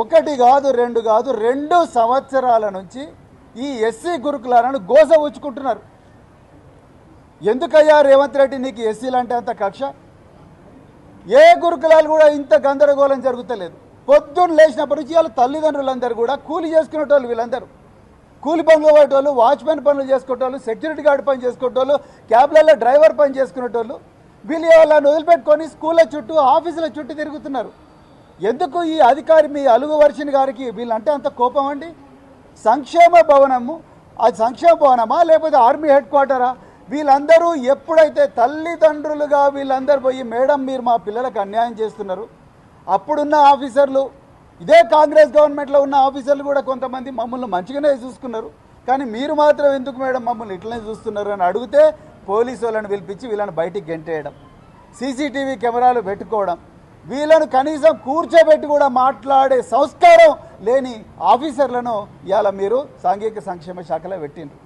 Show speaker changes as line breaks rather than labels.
ఒకటి కాదు రెండు కాదు 2 సంవత్సరాల నుంచి ఈ ఎస్సీ గురుకులాలను గోస ఉంచుకుంటున్నారు. ఎందుకయ్యా రేవంత్ రెడ్డి నీకు ఎస్సీలు అంటే అంత కక్ష? ఏ గురుకులాలు కూడా ఇంత గందరగోళం జరుగుతలేదు. పొద్దున్న లేచినప్పటి నుంచి వాళ్ళ తల్లిదండ్రులందరూ కూడా కూలి చేసుకునేటోళ్ళు, వీళ్ళందరూ కూలి పనులు పోయేటోళ్ళు, వాచ్మెన్ పనులు చేసుకునేటోళ్ళు, సెక్యూరిటీ గార్డ్ పని చేసుకునేటోళ్ళు, క్యాబ్లలో డ్రైవర్ పని చేసుకునేటోళ్ళు. వీళ్ళు వాళ్ళని వదిలిపెట్టుకొని స్కూళ్ళ చుట్టూ ఆఫీసుల చుట్టూ తిరుగుతున్నారు. ఎందుకు ఈ అధికారి మీ అలుగు వర్షిని గారికి వీళ్ళంటే అంత కోపం అండి? సంక్షేమ భవనము, అది సంక్షేమ భవనమా లేకపోతే ఆర్మీ హెడ్ క్వార్టరా? వీళ్ళందరూ ఎప్పుడైతే తల్లిదండ్రులుగా వీళ్ళందరూ పోయి మేడం మీరు మా పిల్లలకు అన్యాయం చేస్తున్నారు, అప్పుడున్న ఆఫీసర్లు, ఇదే కాంగ్రెస్ గవర్నమెంట్లో ఉన్న ఆఫీసర్లు కూడా కొంతమంది మమ్మల్ని మంచిగానే చూసుకున్నారు, కానీ మీరు మాత్రం ఎందుకు మేడం మమ్మల్ని ఇట్లనే చూస్తున్నారు అని అడిగితే పోలీసు వాళ్ళని పిలిపించి వీళ్ళని బయటికి గెంటేయడం, సీసీటీవీ కెమెరాలు పెట్టుకోవడం, వీళ్ళను కనీసం కూర్చోబెట్టి కూడా మాట్లాడే సంస్కారం లేని ఆఫీసర్లను ఇవాళ మీరు సాంఘిక సంక్షేమ శాఖలో పెట్టిండ్రు.